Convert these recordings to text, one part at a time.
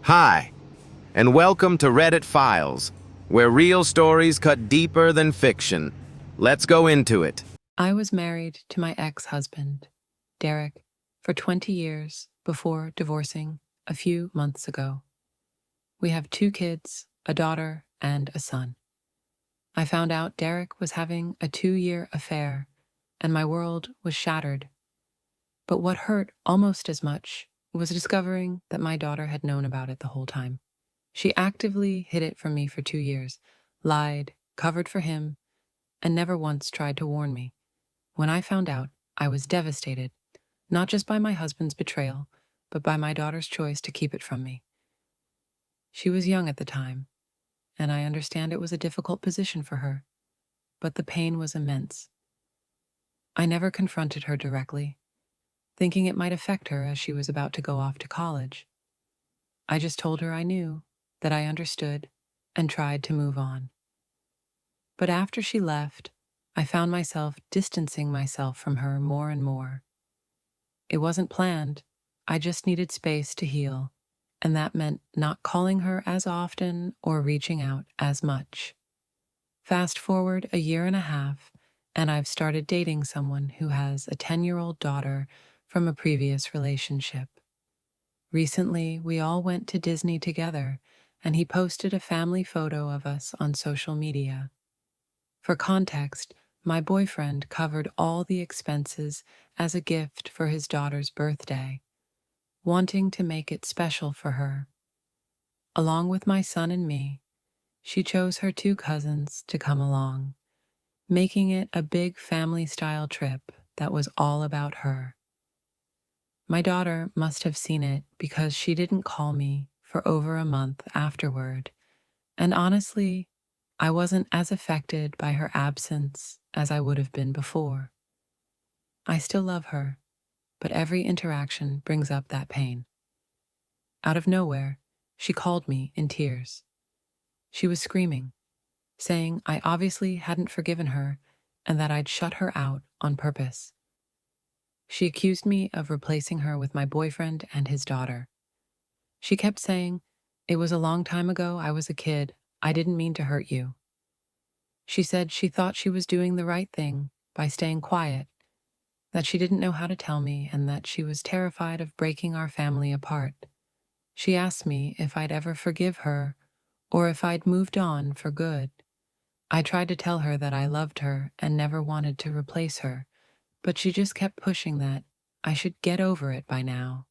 Hi, and welcome to Reddit Files, where real stories cut deeper than fiction. Let's go into it. I was married to my ex-husband, Derek, for 20 years before divorcing a few months ago. We have 2 kids, a daughter and a son. I found out Derek was having a 2-year affair, and my world was shattered. But what hurt almost as much was discovering that my daughter had known about it the whole time. She actively hid it from me for 2 years, lied, covered for him, and never once tried to warn me. When I found out, I was devastated, not just by my husband's betrayal, but by my daughter's choice to keep it from me. She was young at the time, and I understand it was a difficult position for her, but the pain was immense. I never confronted her directly, thinking it might affect her as she was about to go off to college. I just told her I knew, that I understood, and tried to move on. But after she left, I found myself distancing myself from her more and more. It wasn't planned. I just needed space to heal, and that meant not calling her as often or reaching out as much. Fast forward a year and a half, and I've started dating someone who has a 10-year-old daughter from a previous relationship. Recently, we all went to Disney together, and he posted a family photo of us on social media. For context, my boyfriend covered all the expenses as a gift for his daughter's birthday, wanting to make it special for her. Along with my son and me, she chose her 2 cousins to come along, making it a big family-style trip that was all about her. My daughter must have seen it because she didn't call me for over a month afterward, and honestly, I wasn't as affected by her absence as I would have been before. I still love her, but every interaction brings up that pain. Out of nowhere, she called me in tears. She was screaming, saying I obviously hadn't forgiven her and that I'd shut her out on purpose. She accused me of replacing her with my boyfriend and his daughter. She kept saying, "It was a long time ago, I was a kid, I didn't mean to hurt you." She said she thought she was doing the right thing by staying quiet, that she didn't know how to tell me, and that she was terrified of breaking our family apart. She asked me if I'd ever forgive her or if I'd moved on for good. I tried to tell her that I loved her and never wanted to replace her, but she just kept pushing that I should get over it by now,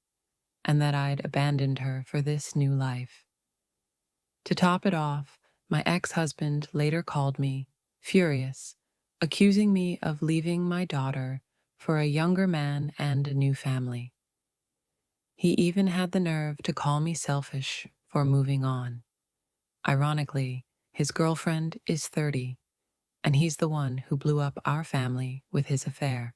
and that I'd abandoned her for this new life. To top it off, my ex-husband later called me, furious, accusing me of leaving my daughter for a younger man and a new family. He even had the nerve to call me selfish for moving on. Ironically, his girlfriend is 30, and he's the one who blew up our family with his affair.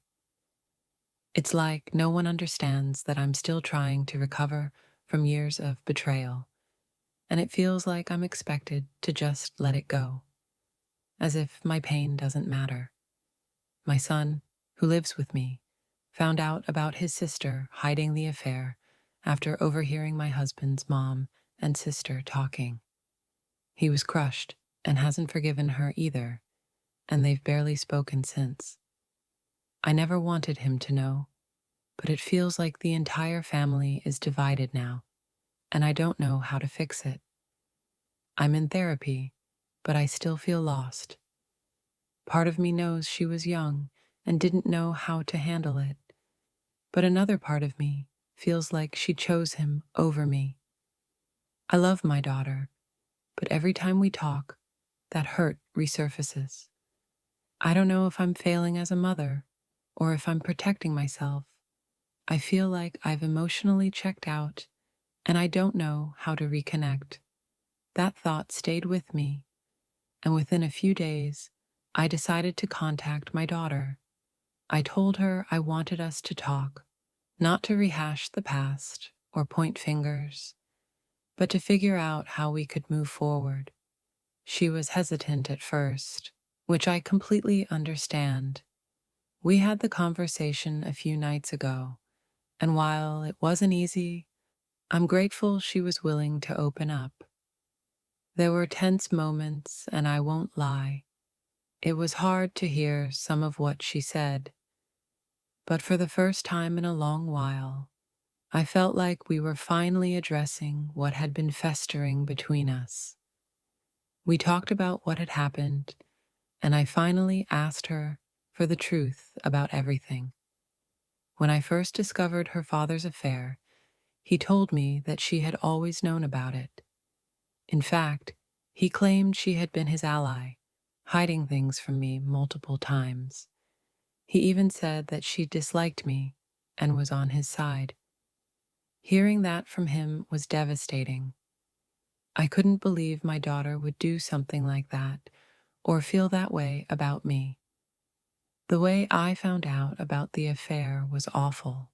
It's like no one understands that I'm still trying to recover from years of betrayal, and it feels like I'm expected to just let it go, as if my pain doesn't matter. My son, who lives with me, found out about his sister hiding the affair after overhearing my husband's mom and sister talking. He was crushed and hasn't forgiven her either, and they've barely spoken since. I never wanted him to know, but it feels like the entire family is divided now, and I don't know how to fix it. I'm in therapy, but I still feel lost. Part of me knows she was young and didn't know how to handle it, but another part of me feels like she chose him over me. I love my daughter, but every time we talk, that hurt resurfaces. I don't know if I'm failing as a mother or if I'm protecting myself. I feel like I've emotionally checked out and I don't know how to reconnect. That thought stayed with me, and within a few days, I decided to contact my daughter. I told her I wanted us to talk, not to rehash the past or point fingers, but to figure out how we could move forward. She was hesitant at first, which I completely understand. We had the conversation a few nights ago, and while it wasn't easy, I'm grateful she was willing to open up. There were tense moments, and I won't lie. It was hard to hear some of what she said, but for the first time in a long while, I felt like we were finally addressing what had been festering between us. We talked about what had happened, and I finally asked her for the truth about everything. When I first discovered her father's affair, he told me that she had always known about it. In fact, he claimed she had been his ally, hiding things from me multiple times. He even said that she disliked me and was on his side. Hearing that from him was devastating. I couldn't believe my daughter would do something like that or feel that way about me. The way I found out about the affair was awful,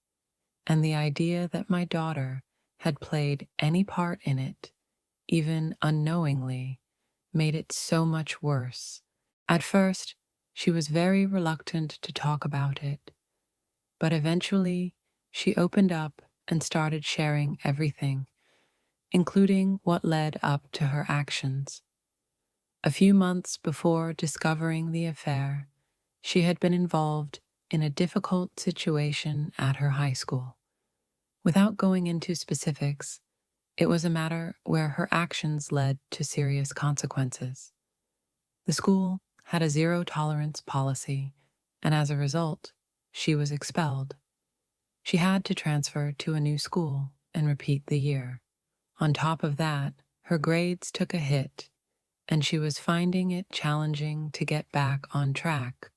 and the idea that my daughter had played any part in it, even unknowingly, made it so much worse. At first, she was very reluctant to talk about it, but eventually she opened up and started sharing everything, including what led up to her actions. A few months before discovering the affair, she had been involved in a difficult situation at her high school. Without going into specifics, it was a matter where her actions led to serious consequences. The school had a zero-tolerance policy, and as a result, she was expelled. She had to transfer to a new school and repeat the year. On top of that, her grades took a hit, and she was finding it challenging to get back on track.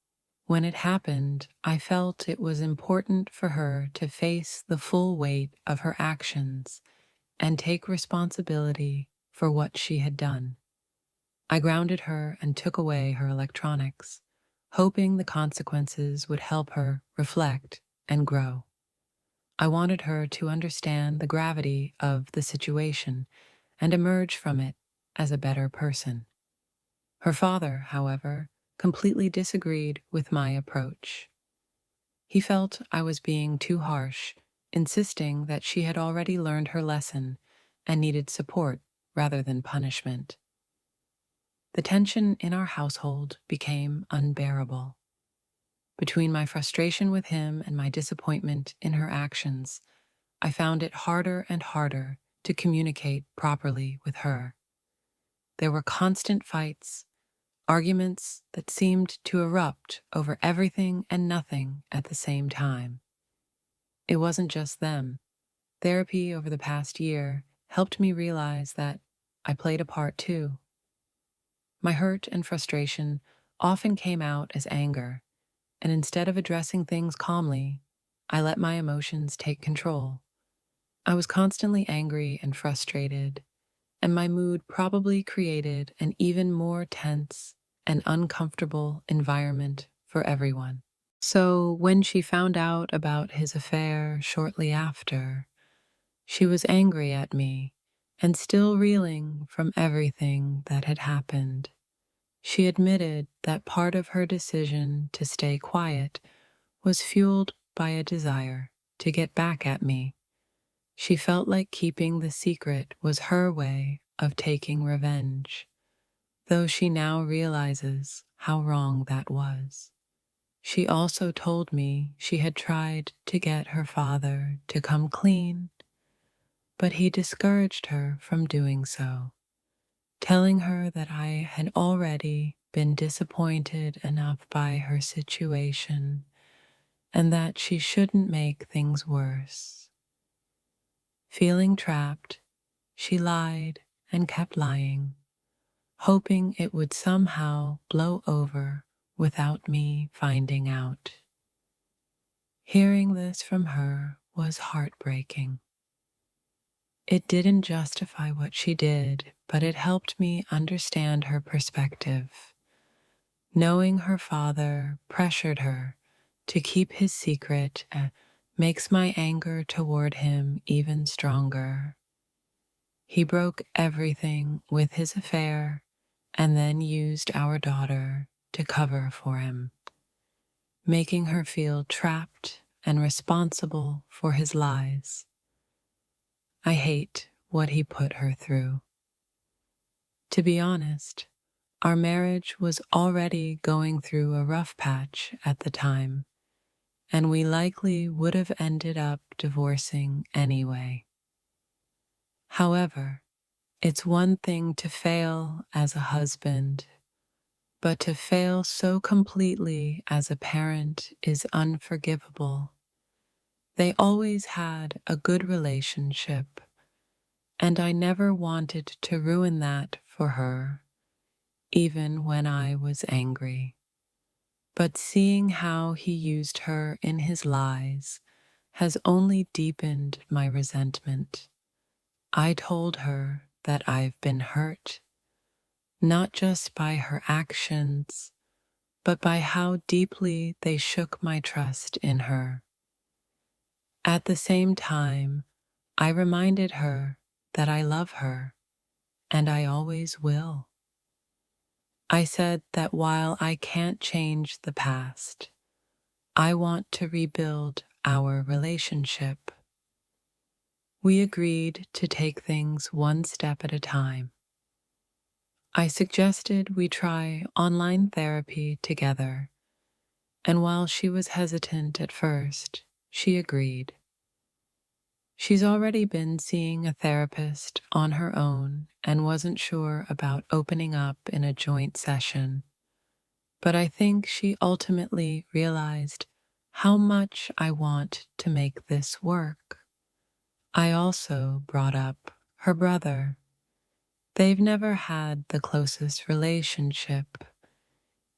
When it happened, I felt it was important for her to face the full weight of her actions and take responsibility for what she had done. I grounded her and took away her electronics, hoping the consequences would help her reflect and grow. I wanted her to understand the gravity of the situation and emerge from it as a better person. Her father, however, completely disagreed with my approach. He felt I was being too harsh, insisting that she had already learned her lesson and needed support rather than punishment. The tension in our household became unbearable. Between my frustration with him and my disappointment in her actions, I found it harder and harder to communicate properly with her. There were constant fights, arguments that seemed to erupt over everything and nothing at the same time. It wasn't just them. Therapy over the past year helped me realize that I played a part too. My hurt and frustration often came out as anger, and instead of addressing things calmly, I let my emotions take control. I was constantly angry and frustrated, and my mood probably created an even more tense and uncomfortable environment for everyone. So when she found out about his affair shortly after, she was angry at me and still reeling from everything that had happened. She admitted that part of her decision to stay quiet was fueled by a desire to get back at me. She felt like keeping the secret was her way of taking revenge, though she now realizes how wrong that was. She also told me she had tried to get her father to come clean, but he discouraged her from doing so, telling her that I had already been disappointed enough by her situation and that she shouldn't make things worse. Feeling trapped, she lied and kept lying, hoping it would somehow blow over without me finding out. Hearing this from her was heartbreaking. It didn't justify what she did, but it helped me understand her perspective. Knowing her father pressured her to keep his secret makes my anger toward him even stronger. He broke everything with his affair and then used our daughter to cover for him, making her feel trapped and responsible for his lies. I hate what he put her through. To be honest, our marriage was already going through a rough patch at the time, and we likely would have ended up divorcing anyway. However, it's one thing to fail as a husband, but to fail so completely as a parent is unforgivable. They always had a good relationship, and I never wanted to ruin that for her, even when I was angry. But seeing how he used her in his lies has only deepened my resentment. I told her that I've been hurt, not just by her actions, but by how deeply they shook my trust in her. At the same time, I reminded her that I love her, and I always will. I said that while I can't change the past, I want to rebuild our relationship. We agreed to take things one step at a time. I suggested we try online therapy together, and while she was hesitant at first, she agreed. She's already been seeing a therapist on her own and wasn't sure about opening up in a joint session, but I think she ultimately realized how much I want to make this work. I also brought up her brother. They've never had the closest relationship.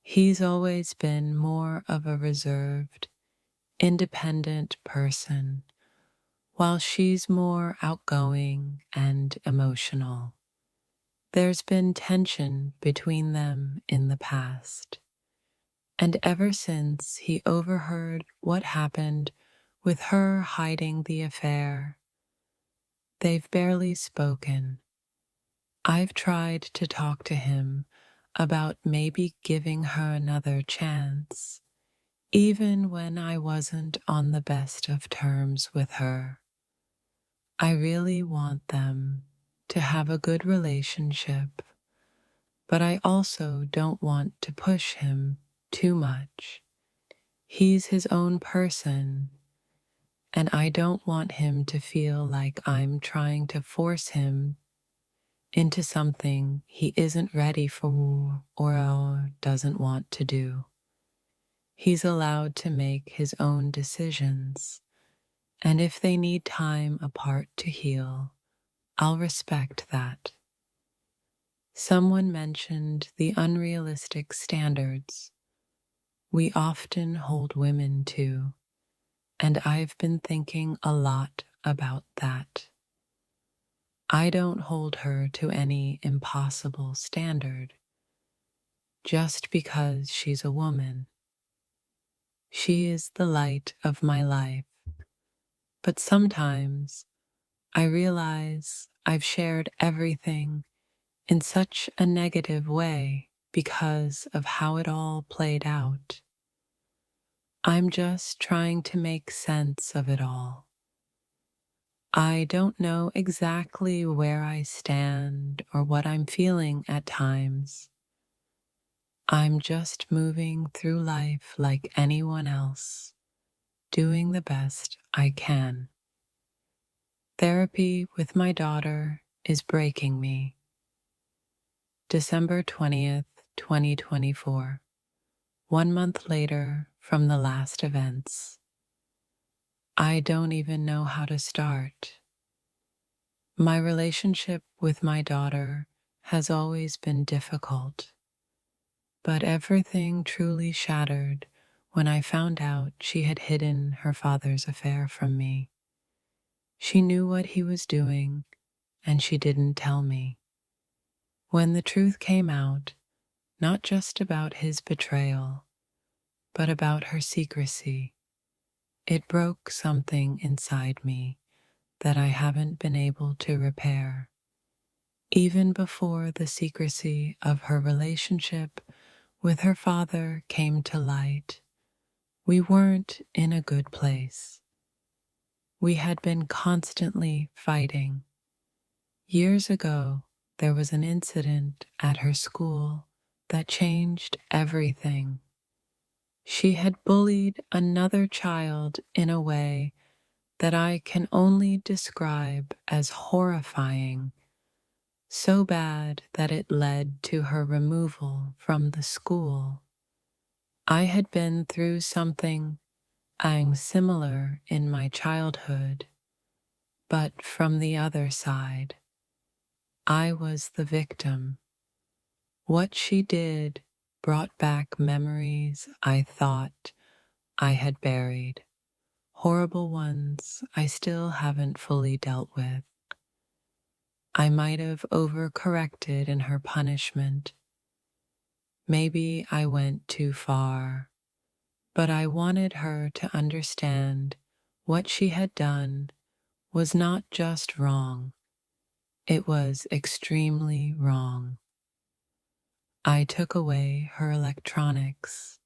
He's always been more of a reserved, independent person, while she's more outgoing and emotional. There's been tension between them in the past, and ever since he overheard what happened with her hiding the affair, they've barely spoken. I've tried to talk to him about maybe giving her another chance, even when I wasn't on the best of terms with her. I really want them to have a good relationship, but I also don't want to push him too much. He's his own person, and I don't want him to feel like I'm trying to force him into something he isn't ready for or doesn't want to do. He's allowed to make his own decisions, and if they need time apart to heal, I'll respect that. Someone mentioned the unrealistic standards we often hold women to, and I've been thinking a lot about that. I don't hold her to any impossible standard just because she's a woman. She is the light of my life, but sometimes I realize I've shared everything in such a negative way because of how it all played out. I'm just trying to make sense of it all. I don't know exactly where I stand or what I'm feeling at times. I'm just moving through life like anyone else, doing the best I can. Therapy with my daughter is breaking me. December 20th, 2024. 1 month later from the last events. I don't even know how to start. My relationship with my daughter has always been difficult, but everything truly shattered when I found out she had hidden her father's affair from me. She knew what he was doing, and she didn't tell me. When the truth came out, not just about his betrayal, but about her secrecy, it broke something inside me that I haven't been able to repair. Even before the secrecy of her relationship with her father came to light, we weren't in a good place. We had been constantly fighting. Years ago, there was an incident at her school that changed everything. She had bullied another child in a way that I can only describe as horrifying, so bad that it led to her removal from the school. I had been through something similar in my childhood, but from the other side, I was the victim. What she did brought back memories I thought I had buried, horrible ones I still haven't fully dealt with. I might have overcorrected in her punishment. Maybe I went too far, but I wanted her to understand what she had done was not just wrong, it was extremely wrong. I took away her electronics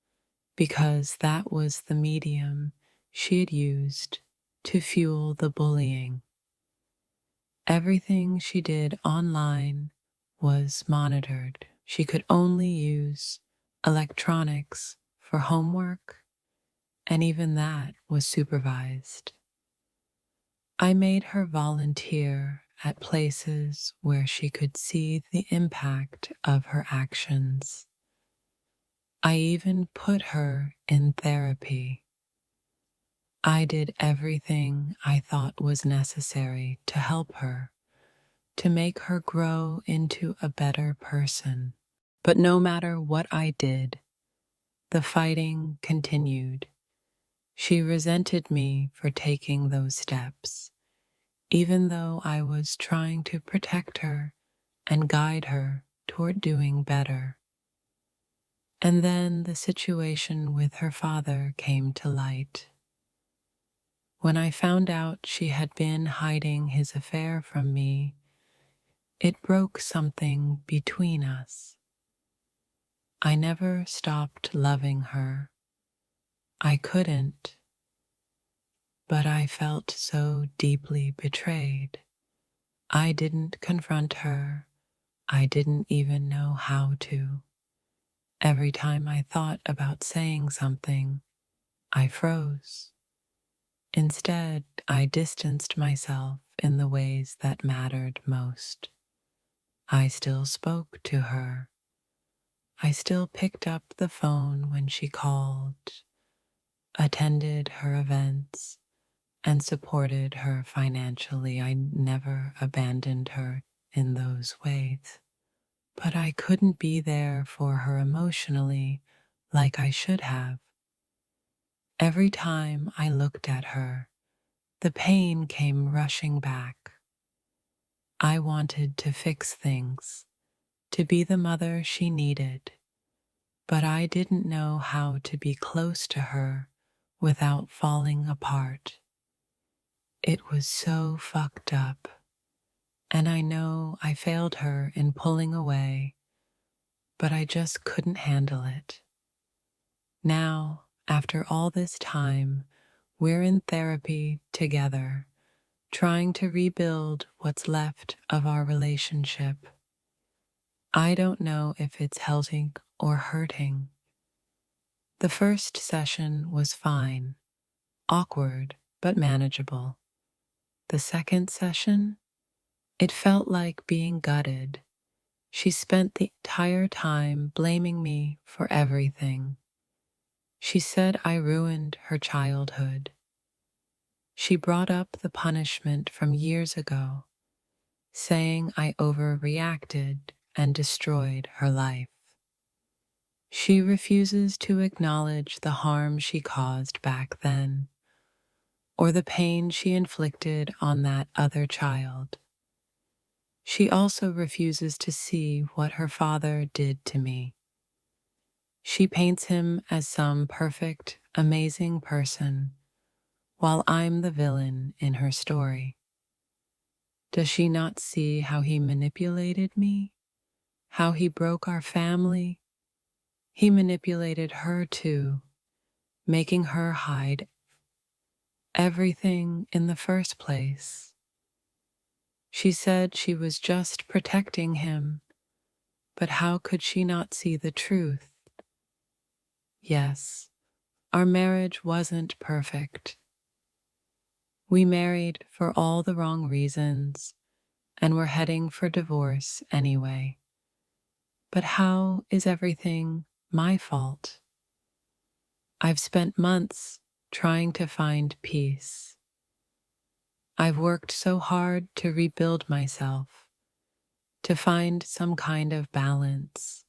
because that was the medium she had used to fuel the bullying. Everything she did online was monitored. She could only use electronics for homework, and even that was supervised. I made her volunteer at places where she could see the impact of her actions. I even put her in therapy. I did everything I thought was necessary to help her, to make her grow into a better person. But no matter what I did, the fighting continued. She resented me for taking those steps, even though I was trying to protect her and guide her toward doing better. And then the situation with her father came to light. When I found out she had been hiding his affair from me, it broke something between us. I never stopped loving her. I couldn't, but I felt so deeply betrayed. I didn't confront her. I didn't even know how to. Every time I thought about saying something, I froze. Instead, I distanced myself in the ways that mattered most. I still spoke to her. I still picked up the phone when she called, attended her events, and supported her financially. I never abandoned her in those ways. But I couldn't be there for her emotionally like I should have. Every time I looked at her, the pain came rushing back. I wanted to fix things, to be the mother she needed, but I didn't know how to be close to her without falling apart. It was so fucked up, and I know I failed her in pulling away, but I just couldn't handle it. Now, after all this time, we're in therapy together, trying to rebuild what's left of our relationship. I don't know if it's helping or hurting. The first session was fine, awkward, but manageable. The second session, it felt like being gutted. She spent the entire time blaming me for everything. She said I ruined her childhood. She brought up the punishment from years ago, saying I overreacted and destroyed her life. She refuses to acknowledge the harm she caused back then, or the pain she inflicted on that other child. She also refuses to see what her father did to me. She paints him as some perfect, amazing person, while I'm the villain in her story. Does she not see how he manipulated me? How he broke our family? He manipulated her too, making her hide everything in the first place? She said she was just protecting him, but how could she not see the truth? Yes, our marriage wasn't perfect. We married for all the wrong reasons and were heading for divorce anyway. But how is everything my fault? I've spent months trying to find peace. I've worked so hard to rebuild myself, to find some kind of balance.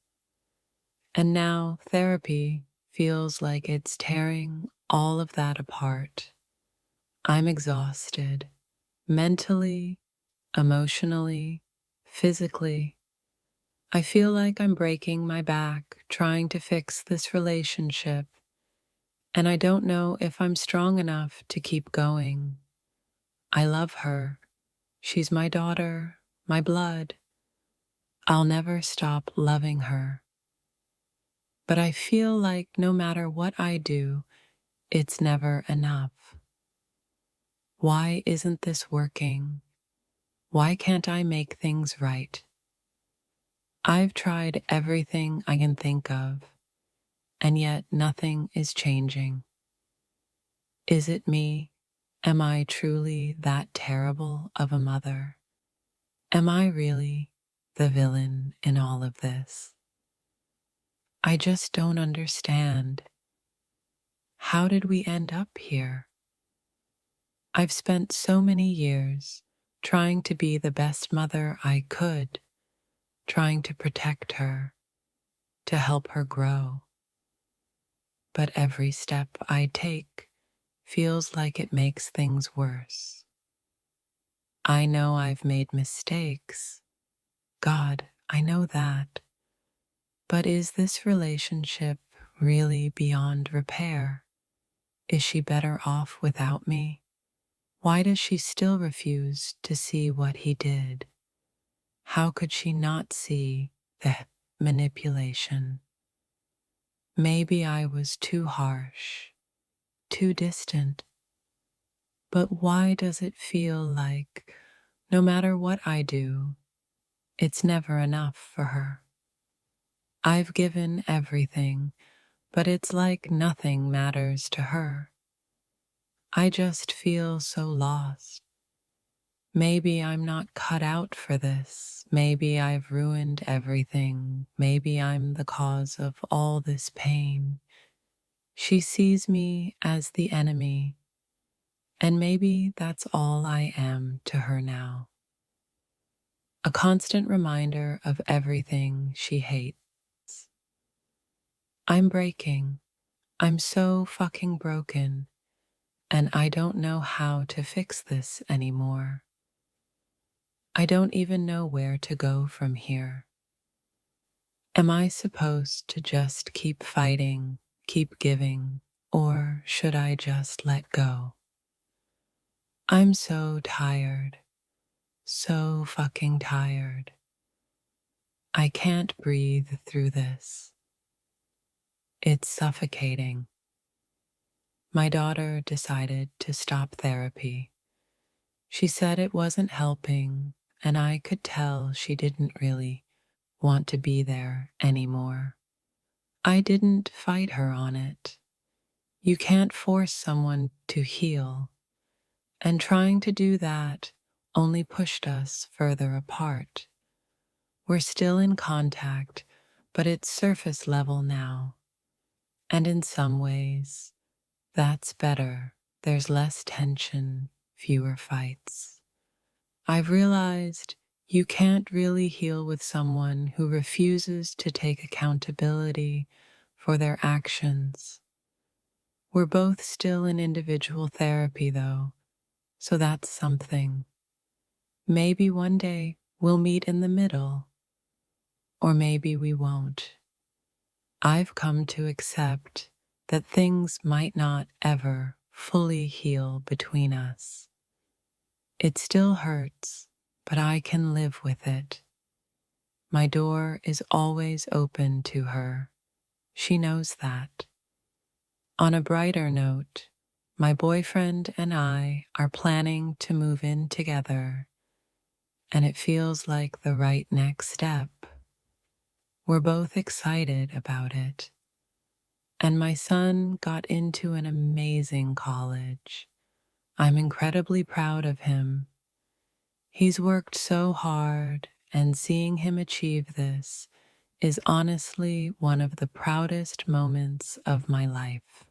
And now therapy feels like it's tearing all of that apart. I'm exhausted, mentally, emotionally, physically. I feel like I'm breaking my back trying to fix this relationship, and I don't know if I'm strong enough to keep going. I love her. She's my daughter, my blood. I'll never stop loving her. But I feel like no matter what I do, it's never enough. Why isn't this working? Why can't I make things right? I've tried everything I can think of, and yet nothing is changing. Is it me? Am I truly that terrible of a mother? Am I really the villain in all of this? I just don't understand. How did we end up here? I've spent so many years trying to be the best mother I could, trying to protect her, to help her grow. But every step I take feels like it makes things worse. I know I've made mistakes. God, I know that. But is this relationship really beyond repair? Is she better off without me? Why does she still refuse to see what he did? How could she not see the manipulation? Maybe I was too harsh, too distant. But why does it feel like no matter what I do, it's never enough for her? I've given everything, but it's like nothing matters to her. I just feel so lost. Maybe I'm not cut out for this. Maybe I've ruined everything. Maybe I'm the cause of all this pain. She sees me as the enemy, and maybe that's all I am to her now. A constant reminder of everything she hates. I'm breaking. I'm so fucking broken, and I don't know how to fix this anymore. I don't even know where to go from here. Am I supposed to just keep fighting, keep giving, or should I just let go? I'm so tired, so fucking tired. I can't breathe through this. It's suffocating. My daughter decided to stop therapy. She said it wasn't helping, and I could tell she didn't really want to be there anymore. I didn't fight her on it. You can't force someone to heal, and trying to do that only pushed us further apart. We're still in contact, but it's surface level now. And in some ways, that's better. There's less tension, fewer fights. I've realized you can't really heal with someone who refuses to take accountability for their actions. We're both still in individual therapy, though, so that's something. Maybe one day we'll meet in the middle, or maybe we won't. I've come to accept that things might not ever fully heal between us. It still hurts, but I can live with it. My door is always open to her. She knows that. On a brighter note, My boyfriend and I are planning to move in together, and it feels like the right next step. We're both excited about it. And my son got into an amazing college. I'm incredibly proud of him. He's worked so hard, and seeing him achieve this is honestly one of the proudest moments of my life.